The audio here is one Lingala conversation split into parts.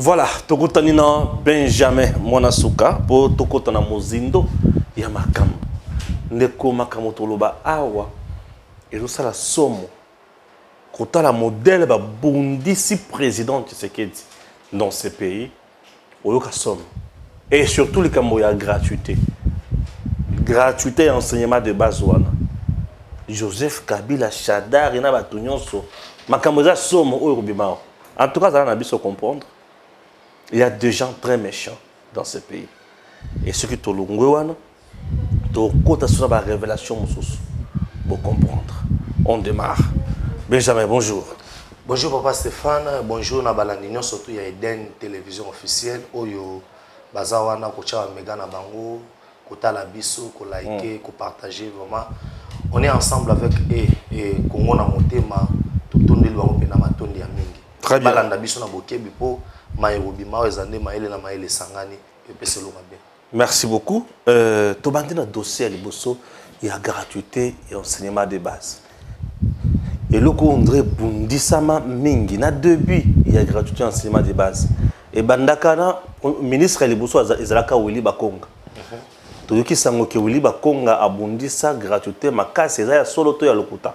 Voilà, tokotanina Benjamin Mwanasuka pour tokotana mozindo ya makam. Ndeko makamo toloba awa ezosala somo kotala modèle ba bundisi président Tshisekedi dans ce pays oyoka somme et surtout les kambo ya gratuité enseignement de base wana Joseph Kabila Chadar ina batu nyonso makambo za somo oyo kobima. En tout cas ça na biso comprendre. Il y a des gens très méchants dans ce pays. Et ceux qui te l'ont sur la révélation, pour comprendre. On démarre. Benjamin, bonjour. Bonjour Papa Stéphane, bonjour Nabalandinion, surtout il y a Eden télévision officielle, Oyo, Bazawana, Kocha Megana Bango, Kota Labiso, ko liker, ko partager vraiment. On est ensemble avec et Congo na motema, tout le monde est matondi mingi. Très bien. Balanda biso na bokebi po. Merci beaucoup. Tu as un dossier à l'Ibosso, il y a gratuité et enseignement de base. Et le coup, André Bundisama Mingi, il y a deux buts, il y a gratuité et enseignement de base. Et Bandakana, ministre de l'Ibosso, Ezalaka Willy Bakonga. Tu as dit que Willy Bakonga a Bundisa gratuité, mais c'est ça, solo to ya lokuta.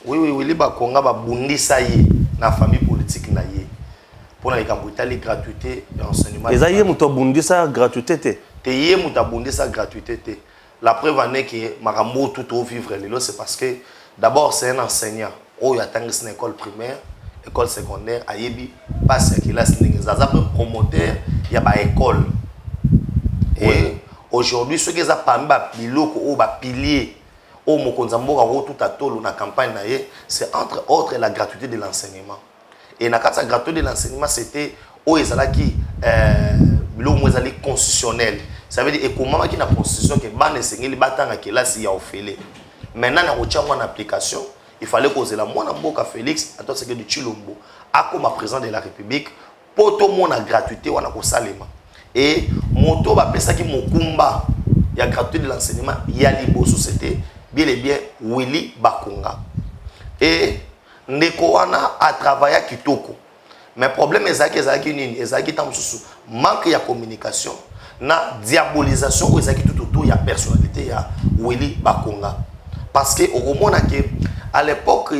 Oui, Willy Bakonga a Bundisa yi, na famille politique na yi. Pour les cambouitales gratuité et enseignement. Et ça y est, mouta bundisa gratuité te. Te y est mouta bundisa gratuité te. La preuve en est que Marambo tout au vivre les c'est parce que d'abord c'est un enseignant. Oh, il y a une école primaire, école secondaire, ayebi passe qui là c'est un promoteur, il y a une école. Et aujourd'hui ceux qui ont parmi ba piloko ou ba pilier au mokonzambo ka tout à tolo na campagne c'est entre autres la gratuité de l'enseignement. Et dans la gratuité de l'enseignement, c'était où ils allaient constitutionnel. Ça veut dire que comment qui na constitution que ban enseigner les batanga qui là si y a offert. Maintenant na rocha en application, il fallait poser la moi na mboka Félix, attends c'est que du Chilombo, a comme président de la République pour tout le monde la gratuité wana ko salema. Et moto ba pesa ki mokumba, il y a gratuité de l'enseignement, il y a liboso c'était bien et bien Willy Bakonga. Et Ndeko wana a travaillé à Kitoko. Mais le problème est que manque de communication, na diabolisation où tout autour il y a personnalité ya Willy Bakonga. Parce que au moment à l'époque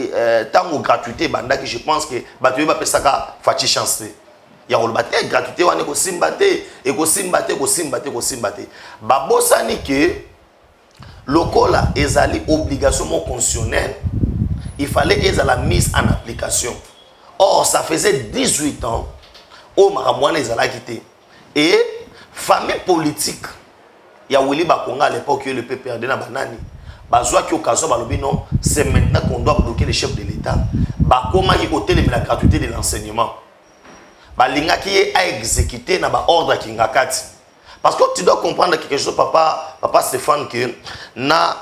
tant gratuité banda que je pense que batu ba pesaka fati chance. Ya ko baté gratuité wana ko simbate et ko simbate. Babosani que lokola ezali obligation constitutionnelle. Il fallait être la mise en application. Or, ça faisait 18 ans où Maramouane les a quitté. Et famille politique, il y a Willy Bakonga à l'époque, le PPRD na banani. Bazoua qui occasion non, c'est maintenant qu'on doit bloquer les chefs de l'État. Bakoma qui côté la gratuité de l'enseignement. Balinga qui a exécuté na ba ordre qui ngakati. Parce que tu dois comprendre quelque chose, papa Stéphane, que na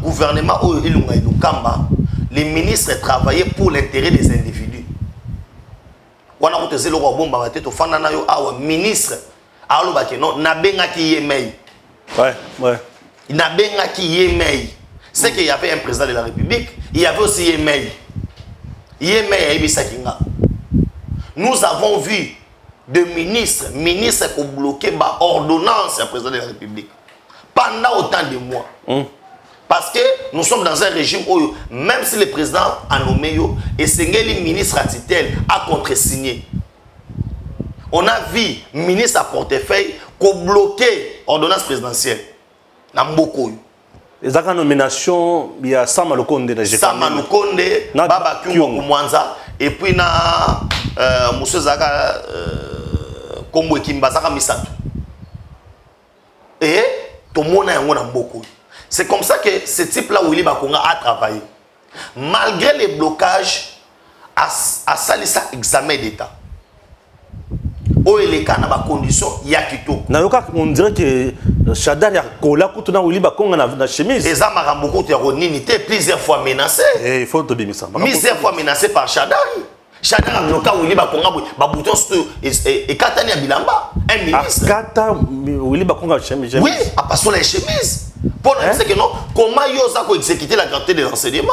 gouvernement où les ministres travaillaient pour l'intérêt des individus. On a monté le roi bomba tête au fanana yo awa ministre aloba ke non na benga ki yemei. Ouais. Na benga ki yemei. C'est qu'il y avait un président de la République, il y avait aussi yemei. Yemei ebisa kinga. Nous avons vu des ministres qui ont bloqué par ordonnance du président de la République. Pendant autant de mois. Parce que nous sommes dans un régime où, même si le président a nommé, et c'est le ministre à titre a contresigné. On a vu le ministre à portefeuille qui a bloqué l'ordonnance présidentielle. Les nominations, il y a Sama Lukonde. Sama Lukonde, Baba Kyungo Mwanza, et puis na Moussa Zaka Kombo Kimbazaka Misato. Et tout le monde a beaucoup. C'est comme ça que ce type-là, Willy Bakonga, a travaillé. Malgré les blocages, à sali ça examen d'État. Où il est dans les conditions, il y a Kito. On dirait que Chadar a collé à Willy Bakonga dans la chemise. Et ça m'a beaucoup de plusieurs fois menacé. Il faut te dire ça. Plusieurs fois menacé par Chadar. Chadar a bloqué Willy Bakonga, bouton et Katani à Bilamba. Un ministre. Kata Willy Bakonga chemise. Oui, à passer les chemises. Pour nous dire que non, comment ils ont exécuté la gratuité de l'enseignement?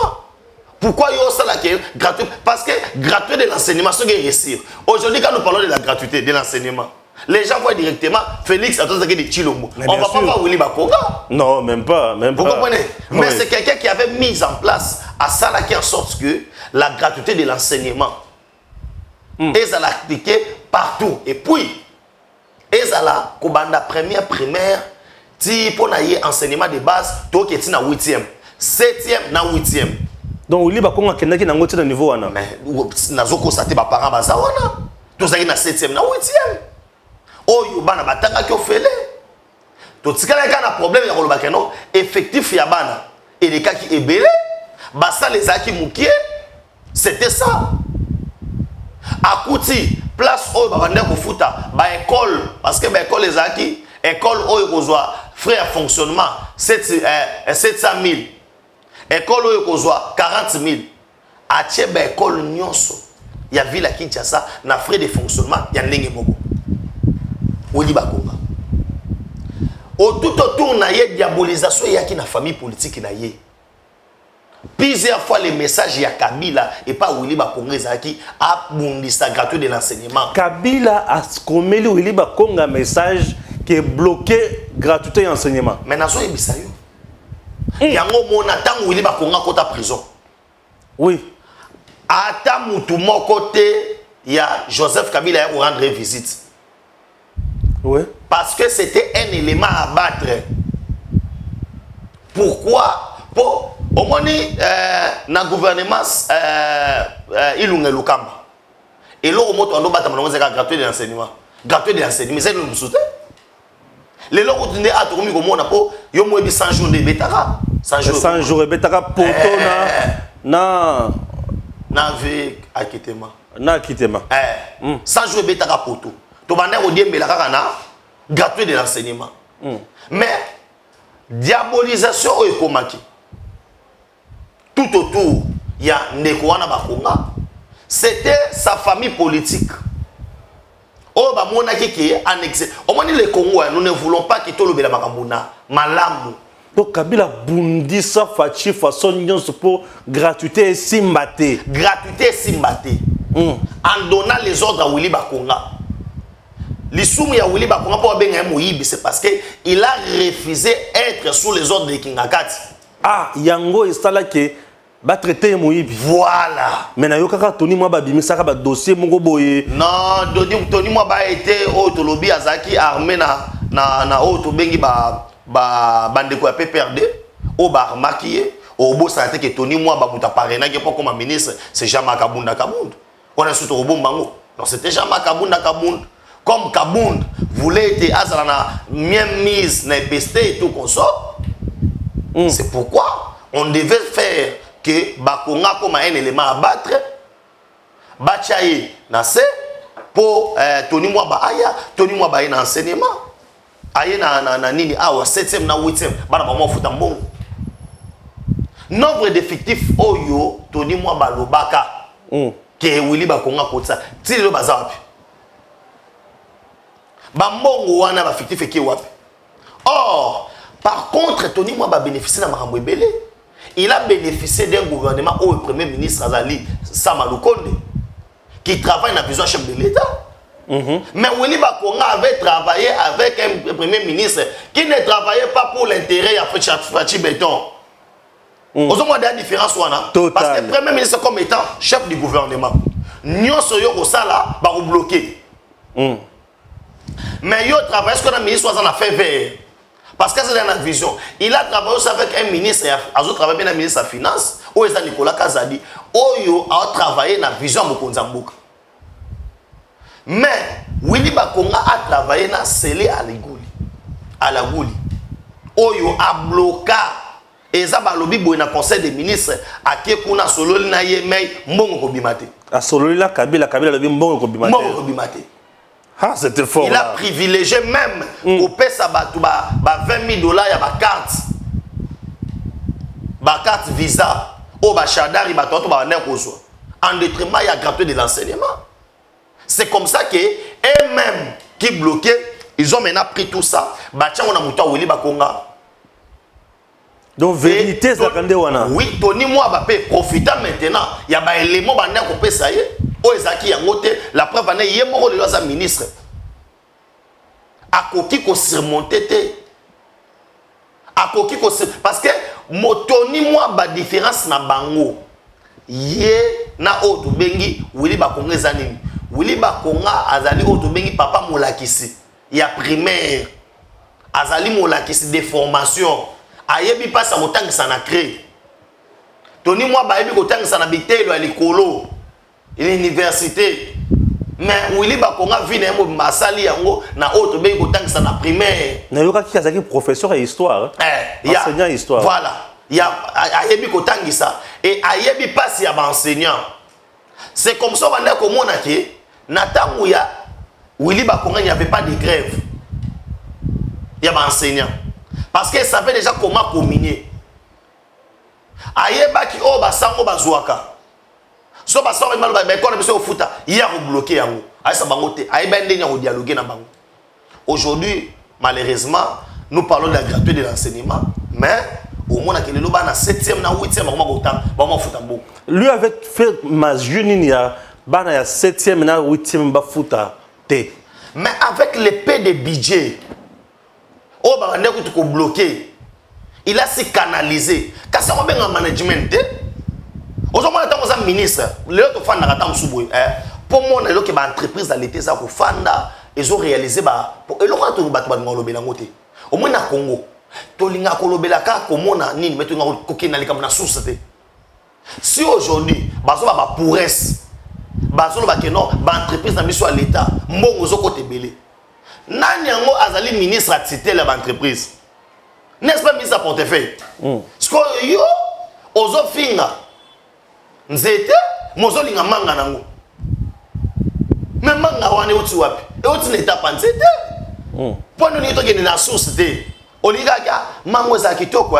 Pourquoi il y a ça là qui est gratuit? Parce que gratuit de l'enseignement, c'est réussir. Aujourd'hui, quand nous parlons de la gratuité de l'enseignement, les gens voient directement Félix à tous de Chilombo. On ne va pas voir Willy Bakonga. Non, même pas. Même Vous pas. comprenez? Mais c'est quelqu'un qui avait mis en place à ça là qui en sorte que la gratuité de l'enseignement ils allaient appliquer partout. Et puis, ils allaient, Kobanda première primaire, pour enseignement de base, tout qui est na 8e, 7e, na 8e. Donc, Willy Bakonga qui est na niveau. Mais, nazoko sate ba parents bazawana. Tout ça qui na 7e, na 8e. Oh, yobana batanga qui ofele. Tout ce qui a un problème, il y a un effectif yabana. Et les cas qui est belé, basa les aki moukié, c'était ça. À Kouti, place où il y a une école, parce que l'école les aki, école où il y a frais à fonctionnement, 700 000. École où il y a 40 000. À Tchèbe, école Nyonso, il y a ville à Kinshasa, il y a frais de fonctionnement, il y a un beaucoup. Willy Bakonga. Tout autour, il y a une diabolisation, il y a une famille politique. Plusieurs fois, les messages, il y a Kabila et pas Willy Bakonga qui a bondissé gratuit de l'enseignement. Kabila a commis Willy Bakonga message qui est bloqué gratuité d'enseignement. Mais nous avons dit il y a un moment où Willy Bakonga est en prison. Oui. À mon côté, il y a Joseph Kabila qui rendre visite. Oui. Parce que c'était un élément à battre. Pourquoi? Pour au moins dans le gouvernement il y a Lukamba. Et là, on a battu gratuit de l'enseignement. Gratuit de l'enseignement. Mais c'est nous soutien. Les gens qui ont attendu comme on a pour 100 jours de Betara. 100 jours de Betara pour na avec acquittement. Na acquittement. 100 jours de Betara pour tout. Tu vas dire que gratuit de l'enseignement. Mais diabolisation est comme tout autour, il y a Nekouana Bakonga. C'était sa famille politique. Oh, bah, mon qui est annexé. Au moins, les Congolais, nous ne voulons pas qu'il y ait le Makambouna. Malamu. Donc, Kabila Bundi, sa fachi, façon, pour gratuité et simbate. Gratuité et simbate. En donnant les ordres à Willy Bakonga. Les soumous à Willy Bakonga pour bien Moïbi, c'est parce qu'il a refusé d'être sous les ordres de Kingakati. Ah, Yango est là qui va traiter Moïbi. Voilà. Mais na yokaka Tony Mwaba bimisa ka ba dossier mongo boye. Non, Tony Mwaba était au Tolobi Azaki armé na auto bengi bandeko ya PPRD au bar maquillé au beau santé que Tony Mwaba muta parena qui pas comme ministre, c'est Jean-Marc Kabunda Kabund. On a surtout au bon bango. Non, c'était Jean-Marc Kabunda Kabund. Comme Kabund voulait être azalana même mise na PST et tout consort. C'est pourquoi on devait faire que Bakonga comme un élément à battre, Bachaye Nassé pour Tony Mwaba Aya, Tony Mwaba Aya dans l'enseignement. Aya na nini awa 7e na 8e, bana ba mo futambon. Nombre d'effectifs Oyo Tony Mwaba Lobaka que Willy Bakonga kotsa. Ti le bazapi. Ba mbongo wana ba fictif ki wapi. Or par contre, Tony Mwaba bénéficié de Marambo Ebele. Il a bénéficié d'un gouvernement où le Premier ministre Azali Samaloukonde, qui travaille dans la vision chef de l'État. Mais Willy Bakonga avait travaillé avec un Premier ministre qui ne travaillait pas pour l'intérêt de Fachi Béton. Vous avez la différence. Parce que le Premier ministre, comme étant chef du gouvernement, nous sommes bloqués. Mais il travaille ce que le ministre a fait vert. Parce que c'est dans la vision. Il a travaillé aussi avec un ministre, il a travaillé avec un ministre de la Finance, où est Nicolas Kazadi, où il a travaillé dans la vision de Mokonzambouk. Mais Willy Bakonga a travaillé dans Sélé à la Gouli. Où il a bloqué. Et ça, il y a un conseil des ministres à qui il a solo na yemei mbongo kobimate. A solo la Kabila le mbongo kobimate. Mbongo kobimate. Ah, c'était fort. Il a privilégié même au PESA 20 000 $, il y a ma carte visa, au Bachadari, en détriment, il y a gratuit de l'enseignement. C'est comme ça que eux-mêmes qui bloquaient, ils ont maintenant pris tout ça. On a monté à Willy Bakonga. Donc vérité ça kande wana. Oui, Tony moi ba pe profiter maintenant, il y a ba élément ba na ko pesa ye. O ezaki yango te, la preuve ane ye moko le loza ministre. Akoki ko surmonter te. Akoki ko parce que motoni moi ba différence na bango. Ye na oto bengi Willy Bakonga ezanini. Willy Bakonga azali oto bengi papa molakisi. Ya primaire. Azali molakisi de formation. Ayebi pas sa motangisa na cré. Tony moi ba yebi kotangisa na bitelo ya likolo. L'université. Mais Willy Bakonga vient à Masali yango na autre bengi kotangisa na primaire. Na yoka ki azaki professeur et histoire. Enseignant histoire. Voilà. Il y a ayebi kotangisa et ayebi pas ya ba enseignant. C'est comme ça on a komona ke na tangu ya Willy Bakonga il n'y avait pas de grève. Il y a ba enseignant. Parce qu'il savait déjà comment communier. Ayeba ki o ba sango bazwaka. So ba sango mal ba ko na biso futa, il y a bloqué yango. Ay sa bango te, ayeba ndenya ko dialoguer na bango. Aujourd'hui, malheureusement, nous parlons de la gratuité de l'enseignement, mais au moins na kelelo ba na 7e na 8e ba ko tam, ba mo futa mbo. Lui avait fait ma jeune ya bana ya 7e na 8e ba futa te. Mais avec l'épée de budget, oh bah on est bloqué. Il a se canalisé. Quand ça va bien en management, aujourd'hui on est un ministre. Les autres fans n'attendent souboui. Pour moi, les autres entreprises dans l'été ça fanda, ils ont réalisé bah pour ils ont tout battu dans le Bélangote. Au moins na Congo, tolinga kolobelaka komona nini metu nga kokina likam na source te. Si aujourd'hui bazo ba pouresse, bazo ba que non, ba entreprise na mission à l'état, mbongo zo côté belé. Nani yango azali ministre a cité l'entreprise. N'est-ce pas ministre à portefeuille? Ce que yo ozo finga nzete mozo linga manga nango. Mais manga wane uti wapi? E uti n'état pas nzete. Point nous to gene na source te. Oliga ka mango za kitoko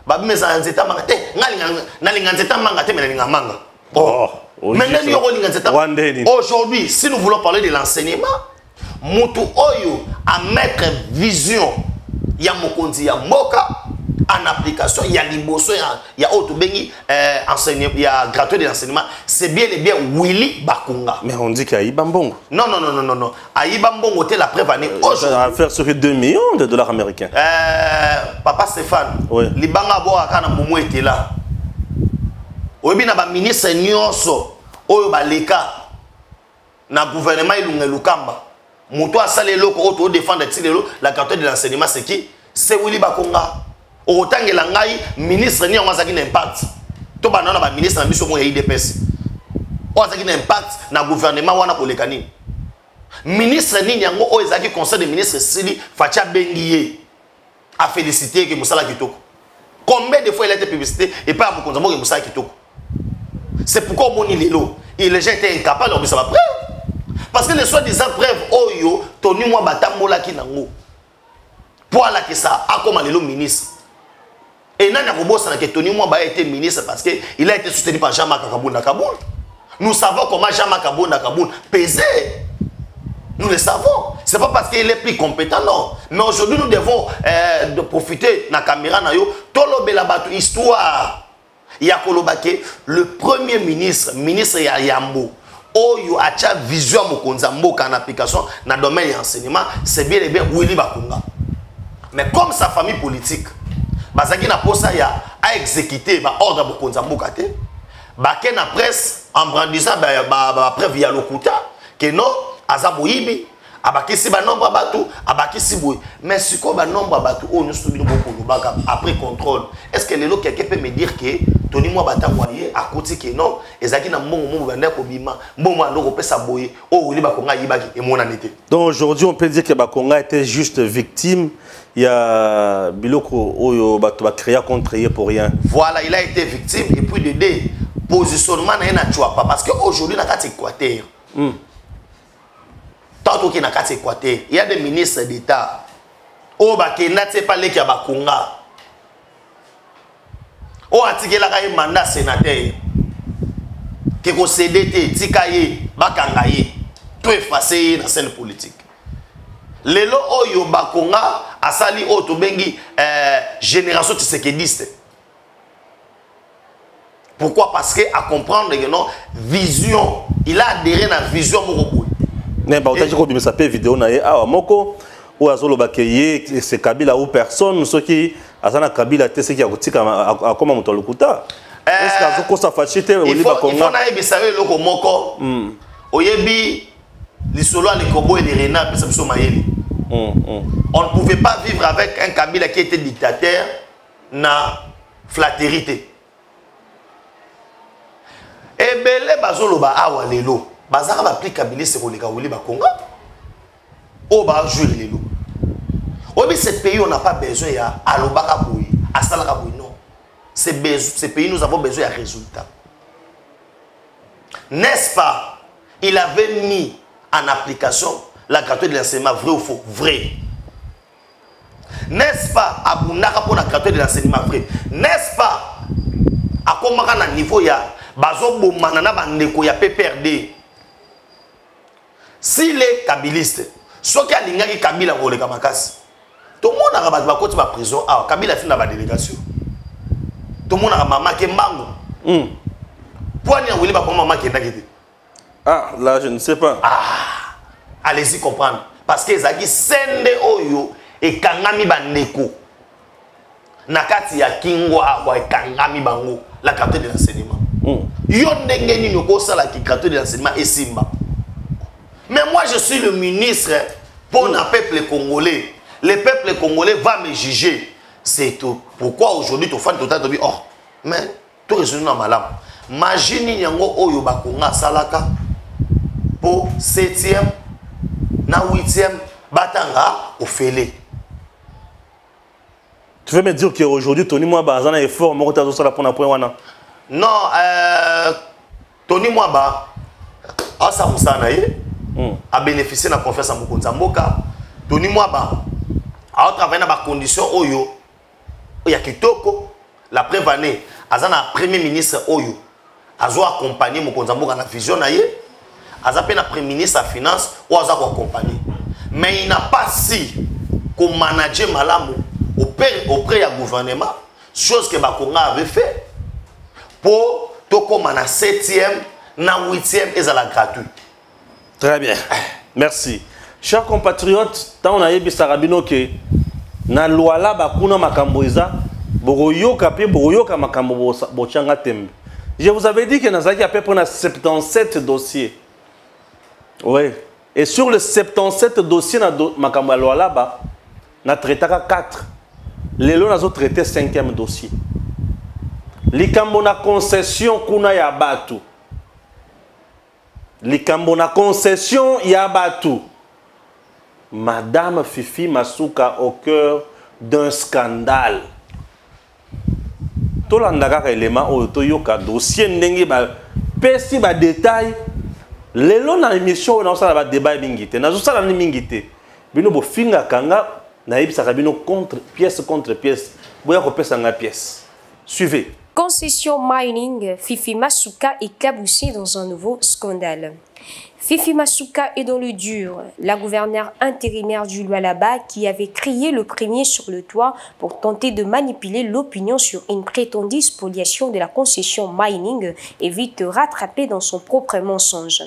ba meza nzeta manga te ngalinga nzeta manga te mais linga manga. Oh. Maintenant yo linga nzeta. Aujourd'hui, si nous voulons parler de l'enseignement, mutu oyo à mettre vision ya mokonzi ya mboka en application ya liboso ya auto bengi enseignement ya gratuit de l'enseignement, c'est bien et bien Willy Bakonga. Mais on dit qu'il y a Ibambongo. Non. Ibambongo était la preuve année aujourd'hui. Ça va faire sur 2 millions de dollars américains. Papa Stéphane, oui. Libanga bo akana momo était là. Oyebi na ba ministre nyonso oyo ba leka na gouvernement ilunga lukamba. Moto asale loko auto défendre la gratuité de l'enseignement c'est qui? C'est Willy Bakonga. Autant que l'angai ministre ni on a un impact. To banana ba ministre na biso mo IDPS. On a un impact na gouvernement wana ko lekani. Ministre ni yango o ezaki conseil de ministre Sili Fatia Bengiye a félicité que Moussala Kitoko. Combien de fois il a été publicité et pas pour qu'on que Moussala Kitoko. C'est pourquoi mon lelo et les gens étaient incapables de ça va preuve. Parce que les soi-disant preuves oyo toni moi batambola ki nango. Pour la que ça a comme le ministre. Et Nana Robosa que Tony Mwamba a été ministre parce que il a été soutenu par Jean-Marc Kabounda Kaboul. Nous savons comment Jean-Marc Kabounda Kaboul pesait. Nous le savons. C'est pas parce qu'il est plus compétent, non. Mais aujourd'hui, nous devons de profiter de la caméra. Tolo Belabatu histoire. Yakolobake, le premier ministre, ministre Yambo. Oyo acha vision mokonza mboka en application dans le domaine de l'enseignement, c'est bien et bien Willy Bakonga. Mais comme sa famille politique, Bazaki na posa ya a exécuté ba ordre mokonza mboka te, baké na presse en brandissant ba preuve ya lokuta que non azaboyibi abakisi ba nombre batu abakisi boy. Mais si ko ba nombre batu o nous subir beaucoup lobaka après contrôle. Est-ce que lelo quelqu'un peut me dire que Tony moi batangoye à côté que non ezaki na mbongo banda ko bima mbongo andoko pesa boye o Willy Bakonga yibaki et mon année. Donc aujourd'hui on peut dire que Bakonga était juste victime. Il y a Biloko Oyo Bato créé contre lui pour rien. Voilà, il a été victime et puis de deux positionnement n'a pas parce qu'aujourd'hui dans quatre Équateur. Tant qu'il y a quatre Équateur, il y a des ministres d'État. Oh bah qui n'a pas les qui a Bakonga. Oh attiqué la caille mandat sénateur. Qui ko CDT, tikaye, bakangaye, tout effacé dans la scène politique. Lelo Oyo Bakonga asali oto bengi génération tshisekediste Pourquoi? Parce que à comprendre que non vision, il a adhéré à la vision Moroboui. Mais bah autant que ça peut vidéo na ah moko ou azolo bakeye c'est Kabila ou personne ceux qui azana Kabila te ce qui a kotika a comment moto lokuta. Est-ce que azoko sa fachite au liba konga? Il faut na ebisawe loko moko. Oyebi lisolo les kobo et les renards ça biso mayeli. On ne pouvait pas vivre avec un Kabila qui était dictateur na flatérité. Et belé bazolo ba awa lelo. Bazara va appliquer Kabila c'est ko leka woli ba konga. O ba jouer lelo. Oui, ce pays, on n'a pas besoin de Alobaka Boui, Asalaka Boui, non. Ce pays, nous avons besoin de résultats. N'est-ce pas? Il avait mis en application la gratuité de l'enseignement, vrai ou faux? Vrai. N'est-ce pas? Abunaka pour la gratuité de l'enseignement, vrai. N'est-ce pas? À comment à niveau, il y a Bazo Bomanana Bandeko, il y a PPRD. S'il est kabiliste, ce qui a l'ingaki Kabila pour les Kamakasi. Tout le monde a rabattu côté de la prison. Ah, Kabila fait la délégation. Tout le monde a maman qui est mango. Pourquoi n'y a pas maman qui est d'accord? Ah, là, je ne sais pas. Ah, allez-y comprendre. Parce que Zaki sende oyo et kangami bandeko. Nakati ya kingo akwa et kangami bango la carte de l'enseignement. Yo ndenge ni nyoko sala ki carte de l'enseignement et simba. Mais moi je suis le ministre pour le peuple congolais. Le peuple congolais va me juger. C'est tout. Pourquoi aujourd'hui tu fais tout à dit oh, mais tout résolu dans ma lame. Imagine yango oyo bakonga salaka pour 7e na 8e batanga au félé. Tu veux me dire qu'aujourd'hui Tony Mwaba a un effort pour la point wana? Non, Tony Mwaba a sa musanaye a bénéficié de la confiance en Mokonza Mboka. Tony Mwaba a travaillé dans des conditions oyo ya kitoko. La preuve année azana premier ministre oyo azo accompagner Mokonza Mboka na vision na ye. Azape na premier ministre à finance ou azo accompagner. Mais il n'a pas si qu'on manager malamu auprès du gouvernement, chose que Bakonga avait fait pour tout comme na 7e na 8e et à la gratuite. Très bien. Merci. Chers compatriotes, tant on a eu Bisarabino que na loi là bakuna makamboiza boroyoka pe boroyoka makambo bochanga tembe. Je vous avais dit que Nazaki a peu près 77 dossiers. Oui. Et sur les 77 dossiers na makambo loi là ba na traité 4. Les lois ont traité 5e dossier. Likambo na concession kuna ya batu. Likambo na concession ya batu. Madame Fifi Masuka au cœur d'un scandale. Tout l'andaka élément au toyoka dossier ndenge ba pesi ba détail. Les lois na émission on a débat mingite. Na zo sala ni mingite. Bino bo finga kanga na yebisa bino contre pièce. Boya ko pesa nga pièce. Suivez. Concession mining, Fifi Masuka est éclaboussée dans un nouveau scandale. Fifi Masuka est dans le dur. La gouverneure intérimaire du Lualaba qui avait crié le premier sur le toit pour tenter de manipuler l'opinion sur une prétendue spoliation de la concession mining est vite rattrapée dans son propre mensonge.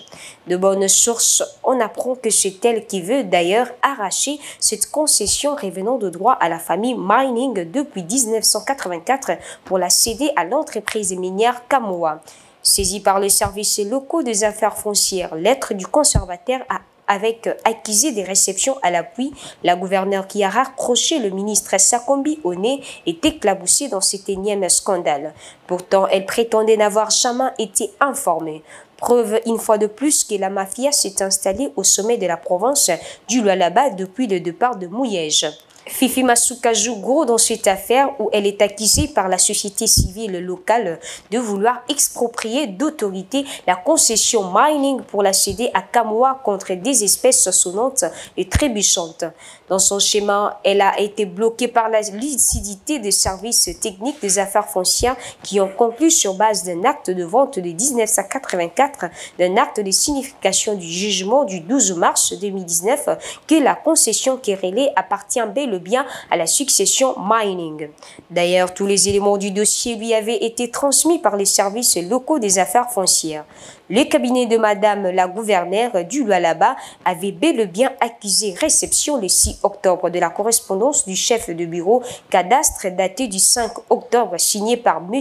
De bonnes sources, on apprend que c'est elle qui veut d'ailleurs arracher cette concession revenant de droit à la famille Mining depuis 1984 pour la céder à l'entreprise minière Kamoa. Saisi par les services locaux des affaires foncières, lettre du conservateur avec accusé des réceptions à l'appui, la gouverneure qui a raccroché le ministre Sakombi au nez est éclaboussée dans cet énième scandale. Pourtant, elle prétendait n'avoir jamais été informée. Preuve une fois de plus que la mafia s'est installée au sommet de la province du Lualaba depuis le départ de Mouyège. Fifi Masuka joue gros dans cette affaire où elle est accusée par la société civile locale de vouloir exproprier d'autorité la concession mining pour la céder à Kamoa contre des espèces sonnantes et trébuchantes. Dans son schéma, elle a été bloquée par la lucidité des services techniques des affaires foncières qui ont conclu sur base d'un acte de vente de 1984, d'un acte de signification du jugement du 12 mars 2019 que la concession querellée appartient bel et bien à la succession Mining. D'ailleurs, tous les éléments du dossier lui avaient été transmis par les services locaux des affaires foncières. Le cabinet de Madame la gouverneure du Lualaba avait bel et bien accusé réception le 6 octobre de la correspondance du chef de bureau cadastre datée du 5 octobre signée par M.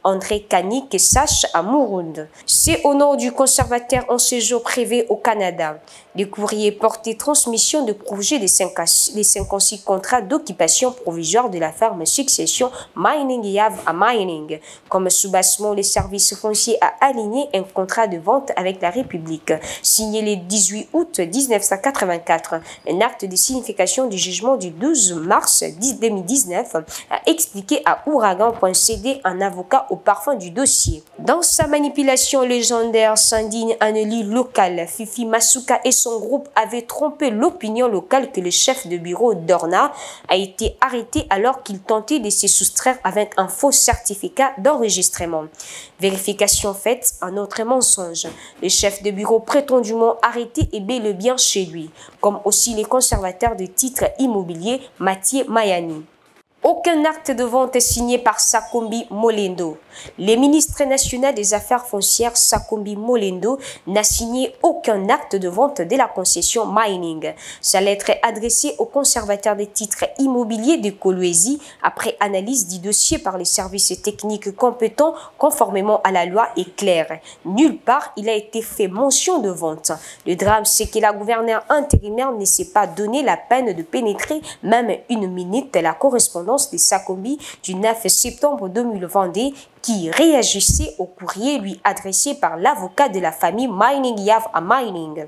André Kanik Sache à Mouround. C'est au nom du conservateur en séjour privé au Canada. Le courrier portait transmission de projet des 56 contrats d'occupation provisoire de la ferme succession Mining Yav à Mining. Comme soubassement, les services fonciers a aligné un contrat de vente avec la République, signé le 18 août 1984. Un acte de signification du jugement du 12 mars 2019 a expliqué à Ouragan.cd un avocat au parfum du dossier. Dans sa manipulation légendaire, s'indigne un élu local. Fifi Masuka et son groupe avaient trompé l'opinion locale que le chef de bureau d'Orna a été arrêté alors qu'il tentait de se soustraire avec un faux certificat d'enregistrement. Vérification faite, un autre mensonge. Le chef de bureau prétendument arrêté est bel et bien chez lui, comme aussi les conservateurs de titres immobiliers Mathieu Mayani. Aucun acte de vente est signé par Sakombi Molendo. Le ministre national des Affaires foncières Sakombi Molendo n'a signé aucun acte de vente de la concession Mining. Sa lettre est adressée au conservateur des titres immobiliers de Kolwezi après analyse du dossier par les services techniques compétents conformément à la loi est claire. Nulle part il a été fait mention de vente. Le drame, c'est que la gouverneure intérimaire ne s'est pas donné la peine de pénétrer même une minute la correspondance de Sakombi du 9 septembre 2022 qui réagissait au courrier lui adressé par l'avocat de la famille Mining Yav à Mining.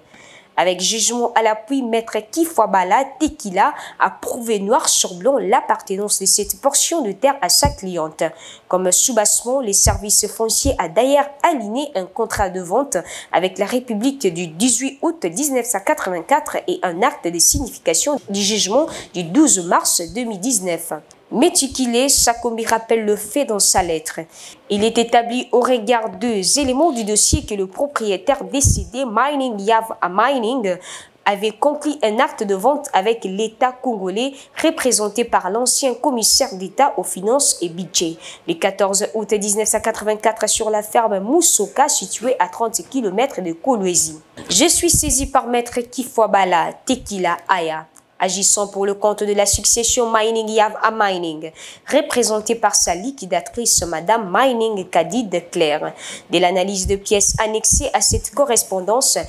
Avec jugement à l'appui, maître Kifwabala Tekila a prouvé noir sur blanc l'appartenance de cette portion de terre à sa cliente. Comme soubassement, les services fonciers a d'ailleurs aligné un contrat de vente avec la République du 18 août 1984 et un acte de signification du jugement du 12 mars 2019. Méticulé, Sakombi rappelle le fait dans sa lettre. Il est établi au regard des éléments du dossier que le propriétaire décédé Mining Yav à Mining avait conclu un acte de vente avec l'État congolais représenté par l'ancien commissaire d'État aux finances et budget le 14 août 1984 sur la ferme Moussoka située à 30 km de Kolwezi. Je suis saisi par maître Kifwabala Tekila Aya, agissant pour le compte de la succession Mining Yav à Mining, représentée par sa liquidatrice Madame Mining Kadid Claire. De l'analyse de pièces annexées à cette correspondance,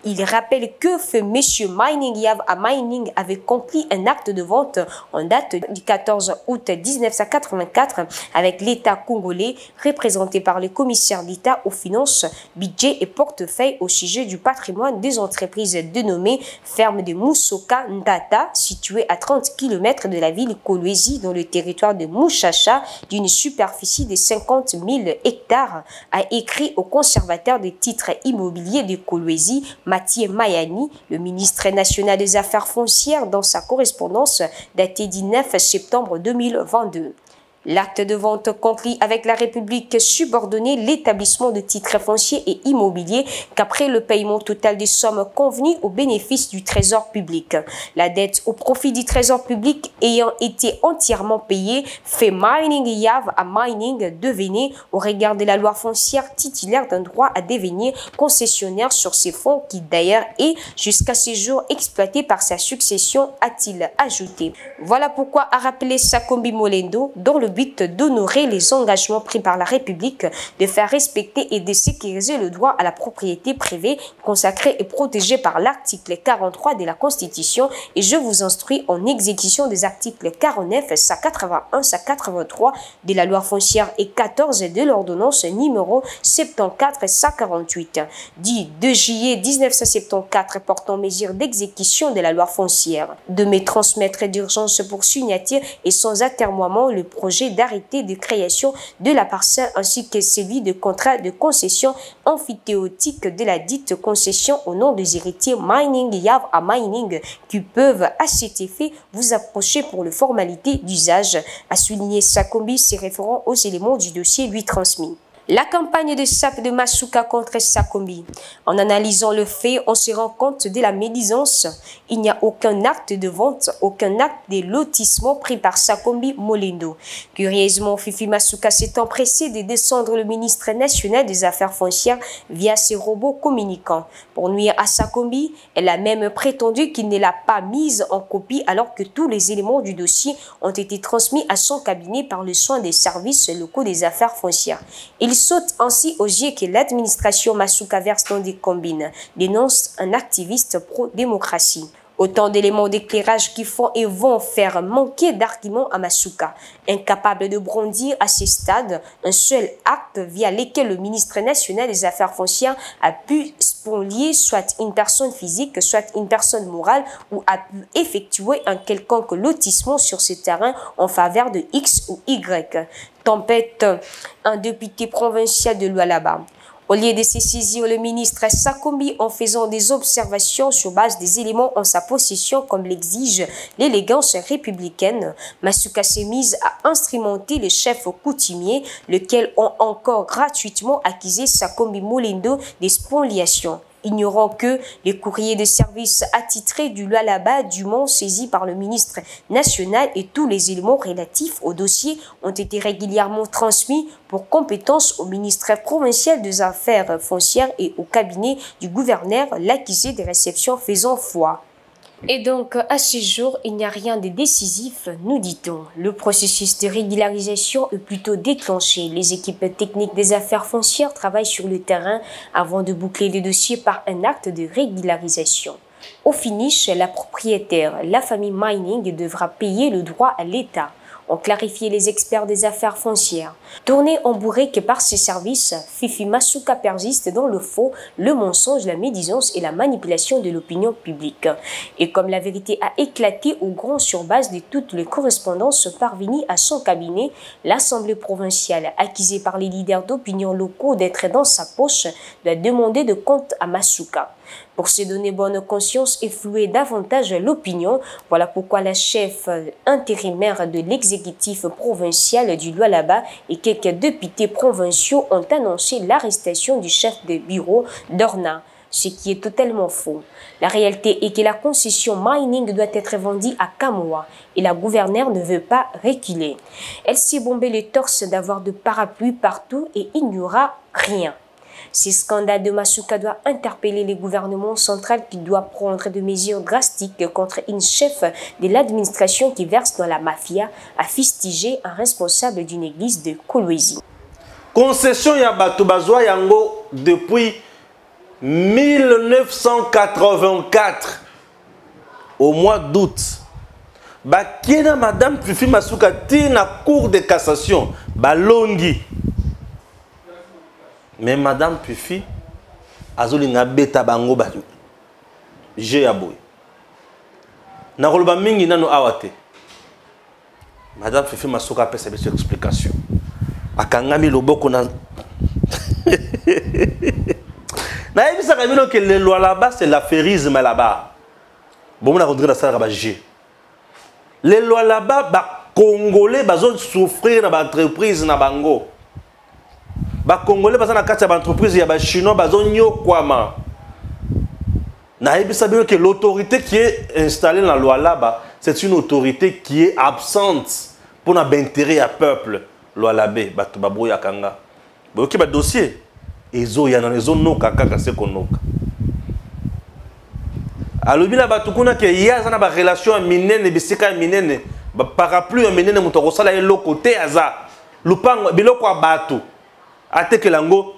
il rappelle que feu M. Mining Yav à Mining avait conclu un acte de vente en date du 14 août 1984 avec l'État congolais représenté par le commissaire d'État aux finances, budget et portefeuille au sujet du patrimoine des entreprises dénommées Ferme de Moussoka Ndata située à 30 km de la ville Kolwezi dans le territoire de Mouchacha d'une superficie de 50 000 hectares, a écrit au conservateur des titres immobiliers de Kolwezi Mathieu Mayani, le ministre national des Affaires foncières, dans sa correspondance datée du 9 septembre 2022. L'acte de vente conclu avec la République subordonnait l'établissement de titres fonciers et immobiliers qu'après le paiement total des sommes convenues au bénéfice du trésor public. La dette au profit du trésor public ayant été entièrement payée, fait Mining Yav à Mining devenait, au regard de la loi foncière, titulaire d'un droit à devenir concessionnaire sur ces fonds qui d'ailleurs est jusqu'à ce jour exploité par sa succession, a-t-il ajouté. Voilà pourquoi a rappelé Sakombi Molendo dans le but d'honorer les engagements pris par la République, de faire respecter et de sécuriser le droit à la propriété privée consacré et protégé par l'article 43 de la Constitution, et je vous instruis en exécution des articles 49, 181, 183 de la loi foncière et 14 de l'ordonnance numéro 74 148 du 2 juillet 1974 portant mesures d'exécution de la loi foncière, de me transmettre d'urgence pour signature et sans atermoiement le projet d'arrêté de création de la parcelle ainsi que celui de contrat de concession amphithéotique de la dite concession au nom des héritiers Mining Yav à Mining qui peuvent à cet effet vous approcher pour les formalités d'usage, a souligné Sakombi se référant aux éléments du dossier lui transmis. La campagne de SAP de Masuka contre Sakombi. En analysant le fait, on se rend compte de la médisance. Il n'y a aucun acte de vente, aucun acte de lotissement pris par Sakombi Molindo. Curieusement, Fifi Masuka s'est empressé de descendre le ministre national des Affaires foncières via ses robots communicants. Pour nuire à Sakombi, elle a même prétendu qu'il ne l'a pas mise en copie alors que tous les éléments du dossier ont été transmis à son cabinet par le soin des services locaux des affaires foncières. Il saute ainsi aux yeux que l'administration Masuka verse dans des combines, dénonce un activiste pro-démocratie. Autant d'éléments d'éclairage qui font et vont faire manquer d'arguments à Masuka. Incapable de brandir à ce stade un seul acte via lequel le ministre national des Affaires foncières a pu spolier soit une personne physique, soit une personne morale ou a pu effectuer un quelconque lotissement sur ce terrain en faveur de X ou Y. Tempête un député provincial de Lualaba. Au lieu de se saisir le ministre Sakombi en faisant des observations sur base des éléments en sa possession comme l'exige l'élégance républicaine, Masuka s'est mise à instrumenter les chefs coutumiers, lesquels ont encore gratuitement accusé Sakombi Molindo des spoliations. Ignorant que les courriers de service attitrés du Lualaba du Mont saisis par le ministre national et tous les éléments relatifs au dossier ont été régulièrement transmis pour compétence au ministre provincial des Affaires foncières et au cabinet du gouverneur, l'accusé de réception faisant foi. Et donc, à ce jour, il n'y a rien de décisif, nous dit-on. Le processus de régularisation est plutôt déclenché. Les équipes techniques des affaires foncières travaillent sur le terrain avant de boucler le dossier par un acte de régularisation. Au finish, la propriétaire, la famille Mining, devra payer le droit à l'État. Ont clarifié les experts des affaires foncières. Tournée en bourrique par ses services, Fifi Masuka persiste dans le faux, le mensonge, la médisance et la manipulation de l'opinion publique. Et comme la vérité a éclaté au grand sur base de toutes les correspondances parvenues à son cabinet, l'Assemblée provinciale, accusée par les leaders d'opinion locaux d'être dans sa poche, doit demander de compte à Masuka. Pour se donner bonne conscience et flouer davantage l'opinion, voilà pourquoi la chef intérimaire de l'exécutif provincial du Lualaba et quelques députés provinciaux ont annoncé l'arrestation du chef de bureau d'Orna, ce qui est totalement faux. La réalité est que la concession mining doit être vendue à Kamoa et la gouverneure ne veut pas reculer. Elle s'est bombé le torse d'avoir de parapluies partout et il n'y aura rien. Ce scandale de Masuka doit interpeller le gouvernement central qui doit prendre des mesures drastiques contre une chef de l'administration qui verse dans la mafia, a fustigé un responsable d'une église de Kolwezi. Concession ya bato bazwa yango depuis 1984 au mois d'août. Bakena madame Fifi Masuka tina cour de cassation balongi. Mais madame Fifi azoli na beta bango ba je ya boy na koloba mingi nano awate. Madame Fifi Masuka pesa beso explication akangami loboko na na ebisa kamino que les lois là-bas c'est l'affairisme là-bas. Bon na rentrer dans ça ba G. Les lois là-bas ba congolais bazon souffrir na ba entreprise na bango. Les Congolais sont dans l'entreprise, il y a des Chinois qui sont kwama. Que l'autorité qui est installée dans la loi là-bas, c'est une autorité qui est absente pour l'intérêt à peuple. Loi là-bas, Batubabou Yakanga. Il y a un dossier. Il y a des zones qui sont alors, il y a des relations minene, bisika minene, parapluie minene, mutokosala elo côté aza. Lupang biloko abatu. Ate que lango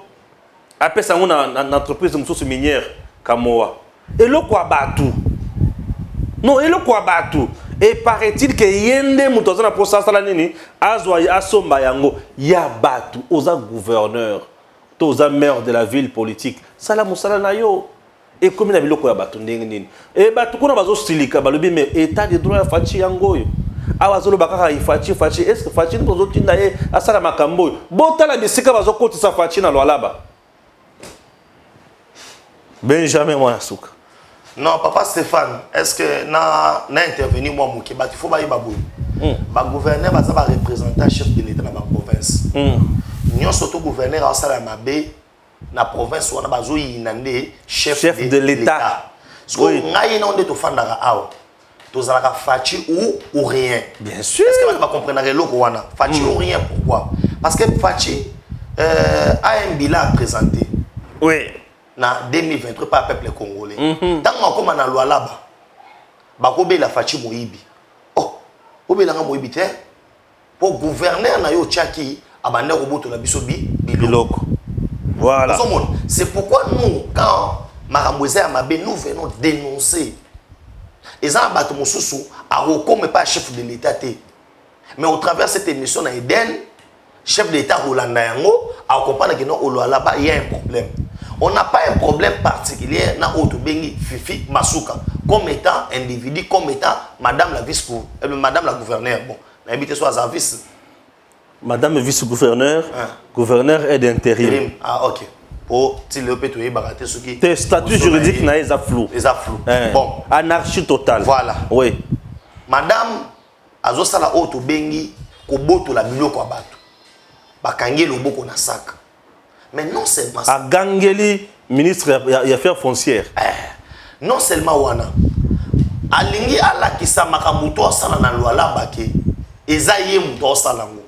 appelle ça une entreprise de minière Kamoa. Et le quoi batu. Non, et le quoi batu. Et paraît-il que yende mutozana pour ça la nini azwa asomba yango ya batu aux gouverneurs, aux maires de la ville politique. Sala musala na yo. Et comme na biloko ya batu ndenge nini. Et batu kuna bazo silika balobi mais état de droit fachi yango yo. Awazolo bakaka ifachi est-ce que fachi ndozo tinda ye asala makambo bota la bisika bazo kotisa fachi na lwalaba Benjamin Mwanasuka. Non papa Stéphane, est-ce que na intervenu moi muke ba il faut ba yeba boy ba gouverneur ba za ba représentant chef de l'état dans la province Nyon surtout gouverneur à Salamabé, na province ou na bazo inandé chef de l'État. Parce que ngaï na onde to fandara awa. To zalaka fachi ou rien. Bien sûr. Est-ce que tu vas comprendre le loko wana? Fachi ou rien, pourquoi? Parce que Fachi a un bilan à présenter. Oui. Na 2023 par peuple congolais. Tant qu'on comme na loi là-bas. Bakobe la Fachi Moïbi. Oh, obe la Moïbi te. Pour gouverner na yo tchaki abande roboto la bisobi biloko. Voilà. C'est pourquoi nous, quand Maramouze Amabé, nous venons dénoncer. Et ça, mais pas chef de l'État. Mais au travers de cette émission, Eden, chef de l'État Rolanda Yango, à comprendre que là-bas, il y a un problème. On n'a pas un problème particulier dans Otobengi Fifi Masuka, comme étant individu, comme étant Madame la Madame la gouverneure. Bon, on a habité sur la vice. Madame vice-gouverneur, gouverneur est d'intérim. Ah, ok. Pour le pétouiller, barater ce qui. Tes statuts juridiques n'a pas flou. Les flou. Bon. Anarchie totale. Voilà. Oui. Madame, Azosala Oto Bengi, Koboto la biloko abatu. Bakangi loboko na sac. Mais non seulement ça. A Gangeli, ministre des Affaires foncières. Non seulement Wana. Alingi ala kisa makamuto asala na loi la bake. Ezaye muto asala ngo.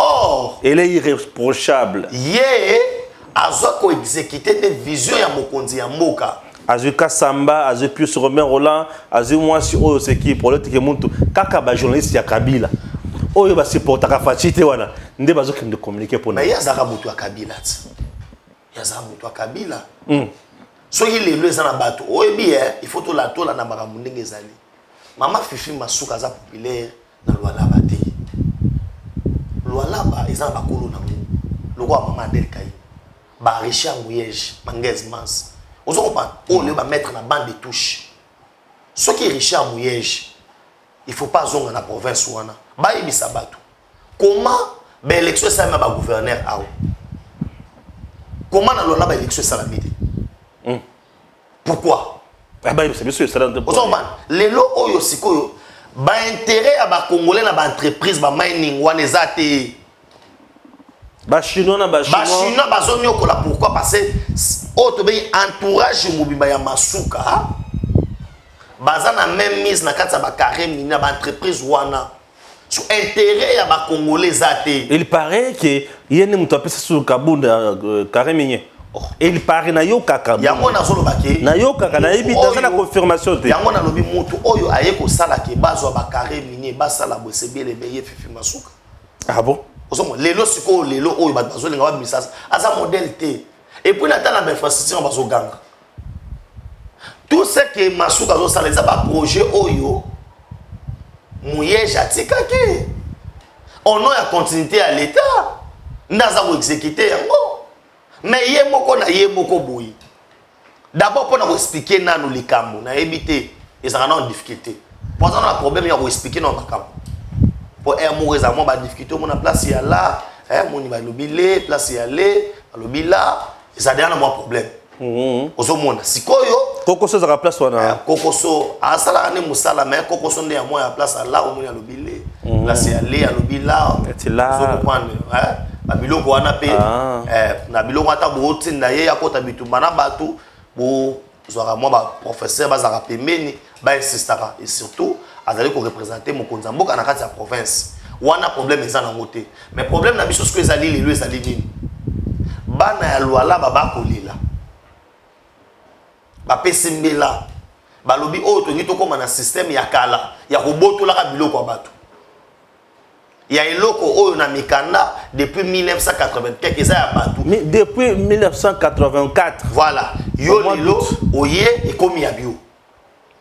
Or, elle est irréprochable. Yé, Azoko exécuté des visions ya mokonzi ya mboka. Azuka Samba, Azu Pius Romain Roland, Azu Mwasi Oyo Seki, Paulette Kemuntu, Kaka ba journaliste ya Kabila. Oyo ba supporta ka fachite wana. Nde bazo kim de communiquer pour nous. Mais yazaka mutu ya Kabila. Yazaka mutu ya Kabila. So il est le zana bato. Oyo bi il faut to la tola na makambo ndenge ezali. Mama Fifi Masuka za populaire na loi la bate. Loi ils ont bakolo na le roi maman Delkai ba Richard Mouyej Mangez Mans ozo comprendre on le va mettre na bande de touche ce qui est Richard Mouyej il faut pas zonga na province wana ba ibisa batu comment ba élection ça ba gouverneur awo comment na loi ba élection ça la midi pourquoi ba ibisa biso ça dans ozo comprendre lelo oyo sikoyo ba intérêt à ba congolais na ba entreprise ba mining wana ezate ba chinois na ba chinois bazonyo kola pourquoi parce que auto be entourage mobimba ya Masuka baza na même mise na kati ba carré mine ba entreprise wana sur intérêt ya ba congolais ezate. Il paraît que yene muto apesa sur kabunda carré mine. Il paraît na yo kaka. Yango na zolo bake. Na yo kaka na yebi dans la confirmation te. Yango na lobi mutu oyo aye ko sala ke bazo ba carré mine ba sala bo sebele beye Fifi Masuka. Ah bon? Lelo siko lelo oyo ba bazo linga ba misasa aza modèle te. Et puis na tala ba infrastructure bazo ganga. Tout ce que Masuka zo sala za ba projet oyo Mouyej atikaki. On a continuité à l'état. Ndaza ko exécuter yango. Mais yé moko na yé moko boui. D'abord pour nous expliquer nanu likambo na éviter et ça en difficulté. Pour ça on a problème ya ko expliquer non makambo. Pour mourir à moi ba difficulté mon place ya là, mon ba lobile, place ya le, lobila, et ça derrière moi problème. Ozomona sikoyo kokoso za place wana. Kokoso asala ne musala mais kokoso nde ya moi ya place là au mon ya lobile, place ya le ya lobila. C'est là. Na biloko wana pe na biloko ata bo tinda ye akota bitumba na batu bo zora moi ba professeur bazaka pembeni ba insistaka et surtout azali ko représenter mokonza mboka na kati ya province wana problème eza na ngote mais problème na biso ce ezali lelo ezali nini bana ya lwala baba kolela ba pesembela balobi oyo tongi tokoma na système ya kala ya kobotola ka biloko ya batu. Il y a un loco oyo na mikanda depuis 1984 que ça a battu. Mais depuis 1984. Voilà. Yo lelo oye et comme ya bio.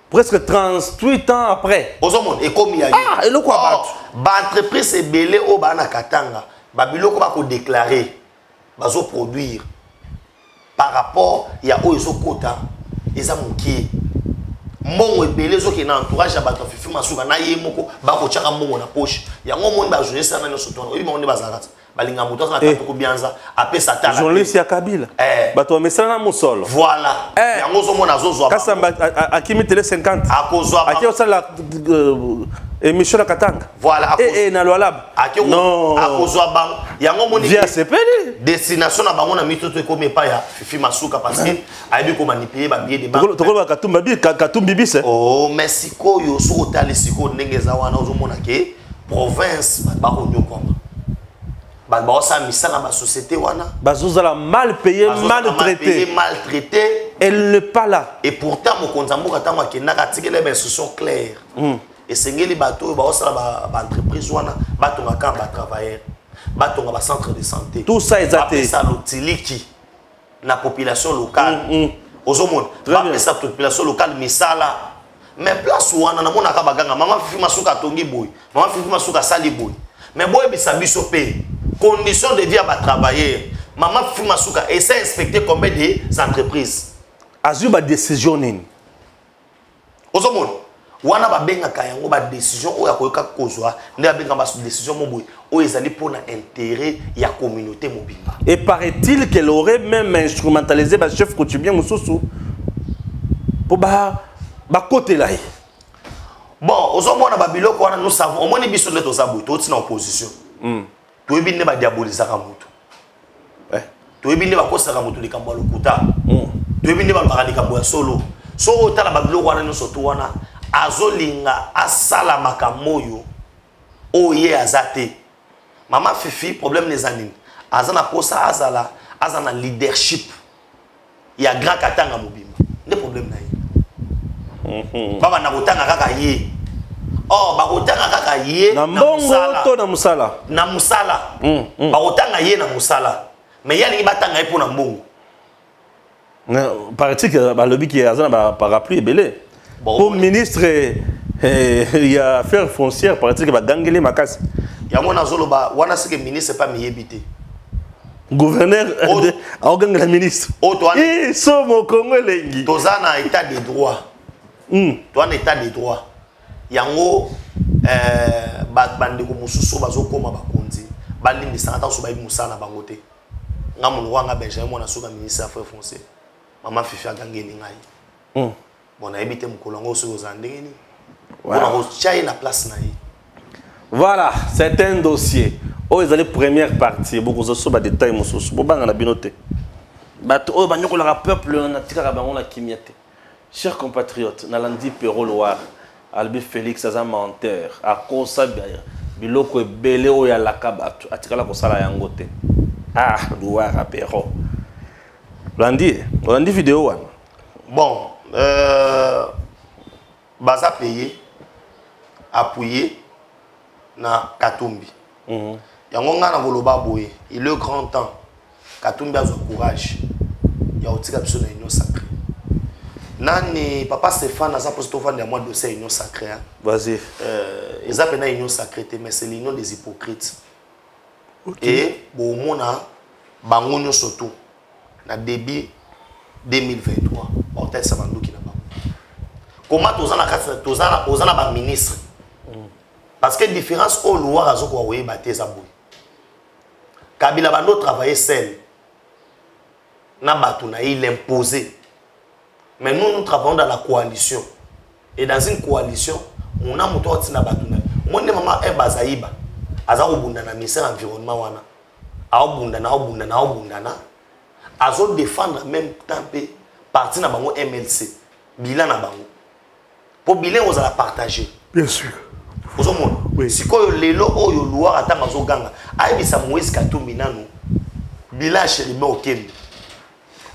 Presque 38 ans après. Ozomon et comme ya. Ah, et le quoi battu. Ba entreprise est belé au bana katanga. Ba biloko ba ko déclarer. Bazo produire par rapport ya oyo zo kota eza mokie. Mongo ebele zo ki na entourage ya bato Fifi Masuka na ye moko ba ko tshaka mongo na poche yango moni ba journaliste na nyoso tona oyi mongo bazakata balinga moto na tato ko bianza apesa tala journaliste ya Kabila bato mesana na musolo voilà yango zo mona zo zo Kasamba akimi tele 50 akozwa akio sala Et Michel Katanga. Voilà. Et Nalwalab. Non. À cause via CPD. Destination na bango na mitoto comme pas ya Fifi Masuka parce que aibi ko manipuler ba billet de banque. Tokolo Katumba bibise. Oh, Mexico yo so otali siko ndenge za wana ozomona ke province ba ko nyokoma. Ba sa misala ba société wana. Bazozala mal payé, maltraité. Maltraité. Elle n'est pas là. Et pourtant mon konzambo katama ke na katikele ba instruction claire. Et sengeli bateau ba osala ba entreprise wana batonga ka ba travailleurs batonga ba centre de santé tout ça exacté ça l'utiliki na population locale ozomona ba sa population locale misala mais place wana na mona ka baganga mama Fifi Masuka tongi boy mama Fifi Masuka sali boy mais boy bisa biso pe condition de vie à ba travailleurs mama Fifi Masuka essaie inspecter combien des entreprises azuba décision nini ozomona wana ba benga kayango ba décision o ya koyoka kozwa nde benga ba décision moboy o ezali pour na intérêt ya communauté mobimba. Et paraît-il qu'elle aurait même instrumentalisé ba chef coutumier Moussousou pour ba côté là. Bon, ozomona ba biloko wana nous savons au moins biso le tozabu to tina opposition. To ebine ba diaboliser ka mutu. To ebine ba kosaka mutu likambo lokuta. To ebine ba bakali kambo ya solo. So tala ba biloko wana no soto wana azolinga asala makamoyo oye azate mama Fifi problème les anines azana posa azana leadership ya grand katanga mobimba nde problème na ye baba na kotanga kaka ye oh ba kotanga kaka ye na mbongo to na musala ba kotanga ye na musala mais yani batanga ye pour na mbongo paraît-il que ba lobby qui azana parapluie belé. Pour ministre, il y a affaires foncières, paraît-il que va gangler ma casse. Il y a mon azoloba, wana c'est que ministre pas mi habité. Gouverneur, a gangler ministre. Ils sont mon Congo lengi. Tozana état de droit. Toi en état de droit. Yango bande ko mususu bazokoma bakonzi. Balindi sanata so ba musala bangote. Ngamu wanga Benjamin mona suka ministre affaires foncières. Mama Fifi a gangeli ngai. Bon, on a évité mon colongo sur aux andéni. On a reçu la place naïe. Voilà, c'est un dossier. Oh, ils allaient première partie. Beaucoup de choses, des détails, mon sous. Bon, on a bien noté. Oh, bah, nous, le peuple, on a tiré à la kimiate. Chers compatriotes, Nalandi Perro Loire, Albi Félix, c'est un menteur. À cause de ça, biloko belé o ya la kabatu. Atikala ko sala yangote. Ah, Loire à Perro. Landi vidéo one. Bon. Baza payé appuyé na Katumbi. Yango nga na voloba boye, il est grand temps. Katumbi a son courage. Ya otika biso na union sacrée. Nani papa Stéphane a sa posto vendre moi dossier union sacrée. Vas-y. Ils appellent na union sacrée mais c'est l'union des hypocrites. Et bon mona bangonyo surtout na début 2023. Hôtel Sabanduki na bango. Comment tozana ba ministre? Parce que différence au loi azoko wa we bateza boy. Kabila bando travailler seul. Na batu na il imposé. Mais nous travaillons dans la coalition. Et dans une coalition, on a moto tina batu na. Mon maman e bazaïba. Azako bunda na ministère environnement wana. A bunda. Azo défendre même temps parti na bango MLC bilan na bango pour bilan on va partager bien sûr ozo mona oui sikoyo lelo oyo loi atanga zo ganga ayebisa Moïse Katumbi nanu bilan Cheribe Okembe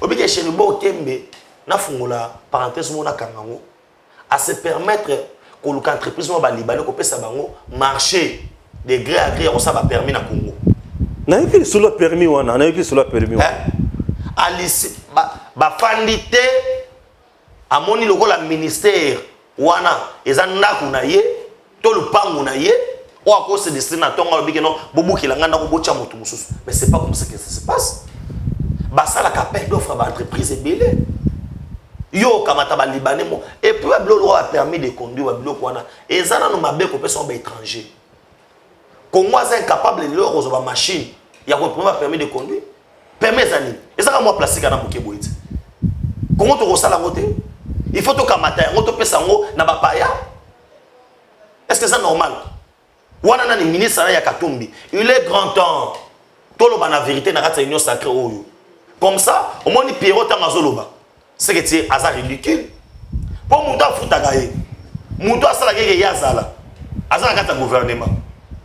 obike Cheribe Okembe na fungola parenthèse mona kangango à se permettre que l'entreprise ba libanais ko pesa bango marché de gré à gré on ça va permis na Congo na yiki solo permis wana na yiki solo permis Alice bafandite amoni lokola ministère wana ezanda na ye to lupangu na ye o akose destinateur ngalo bikeno bobukila nganda ko bocha moto mususu mais c'est pas comme ça que ça se passe basala kapel d'offre ba entreprise belé yo kamata ba libanais mo et puis le droit a permis de conduire biloko wana ezana no mabe ko pesa ba étranger Congo est incapable de leur ba machine ya ko permis de conduire permet zani ezaka moi plastique na moke boite comment to kosala ngote il faut to kamata ngoto pesa ngo na bapaya est-ce que c'est normal? Wana na ni ministre ya Katumbi. Il est grand temps. Toloba na vérité na kati union sacrée oyo. Comme ça, au moins ni Pierrot Tamazoloba. C'est que c'est hasard ridicule. Pour muta futaka ye. Muta sala ke yazala. Azala kata gouvernement.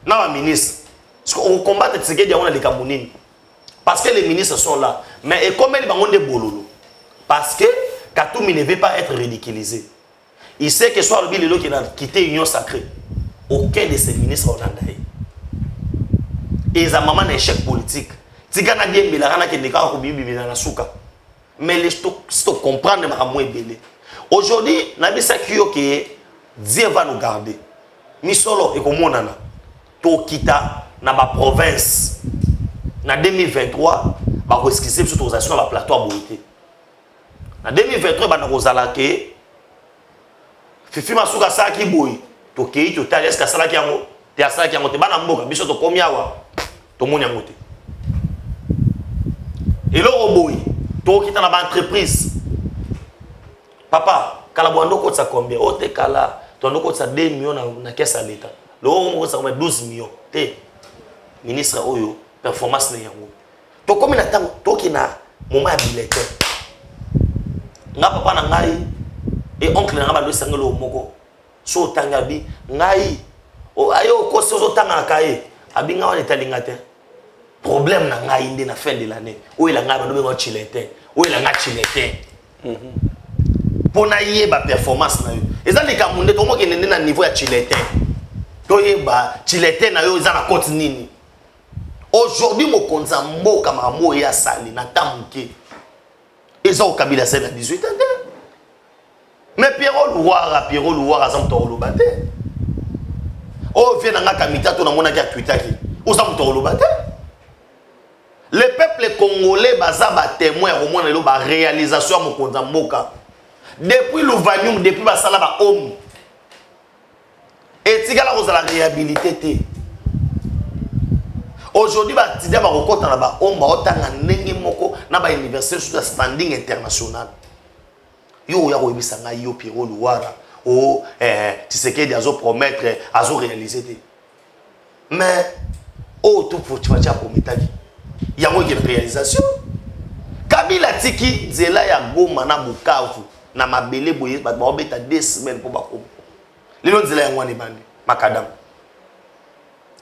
Na wa ministre. Parce qu'on combat Tshisekedi on a les Camerounais. Parce que les ministres sont là. Mais et comme ils bangon de bololo. Parce que Katumbi ne veut pas être ridiculisé. Il sait que soit le Bilelo qui a quitté l'Union sacrée. Aucun de ces ministres en a. Et ils ont un échec politique. Si vous avez un mais les gens comprennent que aujourd'hui, Dieu va nous garder. Misolo et comme on a tout quitté dans la province. En 2023, on va esquisser sur l'autorisation dans le plateau à Boïté. En 2023, on va Fifi Masuka Saki Boy. Tokei to tali eska sala kiango te asala kiango te bana mboka biso to komi awa to moni yango te elo oboy to kita na ba entreprise papa kala bondo ko tsa combien o te kala to ndo ko tsa 2 millions na kesa leta lo mo ko tsa 12 millions te ministre oyo performance na yango to komi na tango to kina moma bilete nga papa na ngai et oncle na ba do sangelo moko so tangabi ngai o ayo ko so tanga kae abinga wana talinga te problème na ngai inde na fin de l'année o ila ngai ba no be chilete o ila nga chilete pona yeba performance na yo ezali ka munde to mo ke nende na niveau ya chilete to yeba chilete na yo ezana côte nini aujourd'hui mo konza mboka mamo ya sali na tamuke ezo kabila c'est na 18 ans. Mais Pierrot Louara azam to lobate. Oh vient na kamita to na mona ki Twitter ki. Ozam to lobate. Le peuple congolais baza ba témoin au moins le ba réalisation mo konza mboka. Depuis l'Uvanium, depuis ba sala ba homme. Et tigala ko la réhabilité té. Aujourd'hui ba tidia ba kokota na ba homme ba otanga ndenge moko na ba université sur standing international. Yo ya koyebisa ngai yo Pierrot Louara o Tshisekedi azo promettre azo réaliser mais o tout pour tu vas promettre yango ki réalisation Kabila tiki zela ya Goma na Bukavu na mabele boye ba obeta 2 semaines pour bako lelo zela yango ni bandi makadam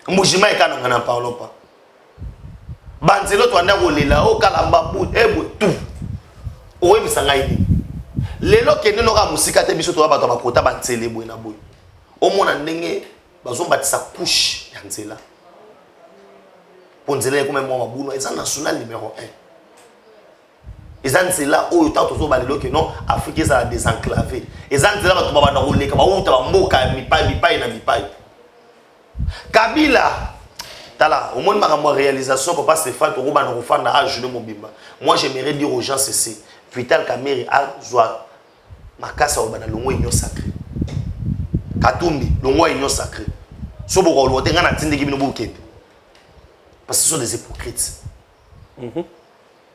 mujima ekana ngana parlons pas banzelo to anda ko lela o kalamba bu ebo tout o yebisa ngai lelo kende no ka musika te biso to ba to ba kota ba ntsele boy na boy o mona ndenge bazomba tsa couche ya nzela ponzela ko même mo mabuno eza national numéro 1 eza nzela o yo tato zo ba lelo ke non Afrique eza désenclavé eza nzela ba to ba na roleka ba uta ba mboka mipai na mipai Kabila tala au monde ma réalisation papa Stéphane to ba na rofanda a Julien Mobimba. Moi j'aimerais dire aux gens ceci Vital Kamerhe a joie makasa obana longo union sacrée Katumbi longo union sacrée so boko lo tenga na tindiki bino bukete parce que ce sont des hypocrites.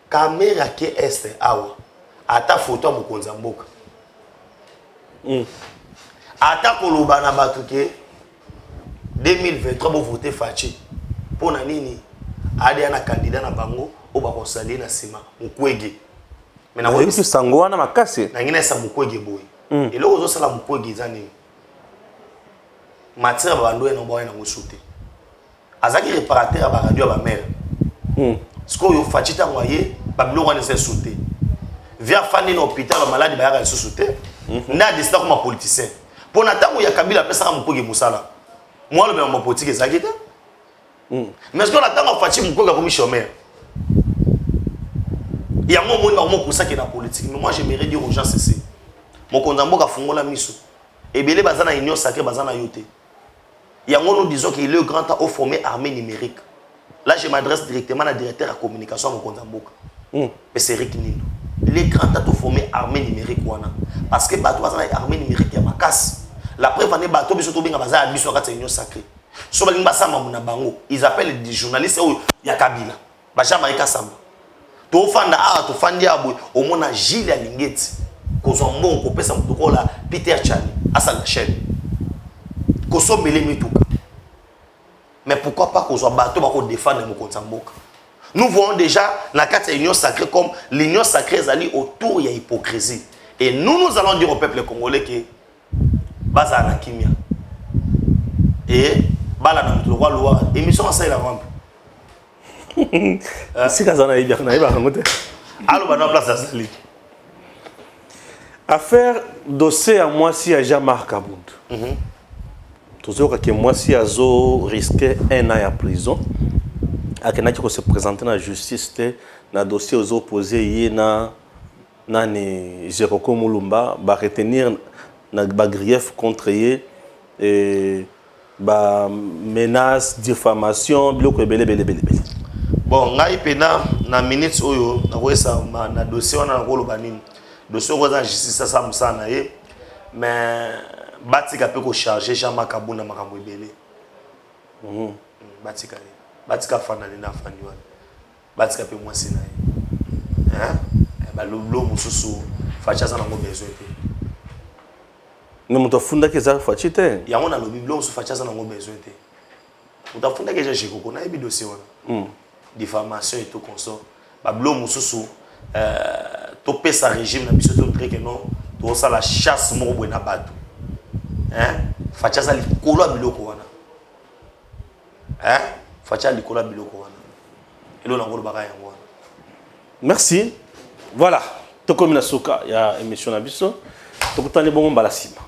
Kamerhe ke est awa ata photo mokonza mboka ata koloba na batu ke 2023 bo voter Fachi pona nini ade na candidat na bango oba ko sali na sima Mukwege. Mais na wisi sango wana makasi na ngina sa Mukwege boy eloko zo sala Mukwege zani matière ba bando eno boy na ngosute azaki réparateur ba radio ba mère sko yo Fachita ngoye ba bilo wana se souté via fani na hôpital ba malade ba ya souté na décida comme politicien pona tango ya Kabila pesa Mukwege musala moi le même politique zakita mais ce qu'on attend Fachi Mukwege comme chômeur. Il y a un moment pour ça qui est la politique. Mais moi, j'aimerais dire aux gens ceci. Mon condamné a fondé la mission. Et bien, les bazana union sacrée, bazana yoté. Il y a un moment nous disons qu'il est le grand temps au formé armée numérique. Là, je m'adresse directement à la directeur de la communication à mon condamné. Mais c'est Rick Nindo. Les grands temps au formé armée numérique. Parce que bateau bazana armée numérique, il y a ma casse. La preuve, on est bateau, biso to binga bazana biso kati union sacrée. So balinga sama muna bango. Ils appellent des journalistes où il y a Kabila. Bachama ika samba. To fanda to fandi abo au mona Gilles Alingeti ko zombo ko pesa mutukola Peter Chani asa la chaîne kosombele mituka. Mais pourquoi pas qu'on soit bateau pour défendre mon compte. Nous voyons déjà la carte de l'union sacrée comme l'union sacrée allie autour, il y a hypocrisie. Et nous allons dire au peuple congolais que Baza na kimia. Et Bala na le roi émission en ça il a rampe. Si Kazana est bien, on arrive à remonter. Alors bah place à Sali. Affaire dossier à moi si à Jean-Marc Kabound. Toujours que moi si à Zo risquait 1 an en prison. À qui se présenter dans la justice na dossier aux opposés na nani Jérôme Moulumba va retenir na grief contre yé et ba menace diffamation bloqué belé. Bon ngai pena na minutes oyo na wesa na dossier wana na koloba nini dossier ko za justice ça musana ye mais batika pe ko charger Jean-Marc Kabound na makambo ebele. Batika fanali na faniwa. Batika pe mwasi na ye. Hein? Ba lo mususu fachaza na ngo besoin te. Ne mutafunda ke za fachite. Ya ngona lo biblo mususu fachaza na ngo besoin te. Mutafunda ke je ko na ebi dossier wana. Diffamation et tout consort. Ba blo mususu to pesa régime na biso to que non, to ça la chasse mo bo na bato. Hein? Fachaza li kolo biloko wana. Hein? Merci. Voilà. Tokomi na soka ya émission na biso. Tokutani bongo mbala sima.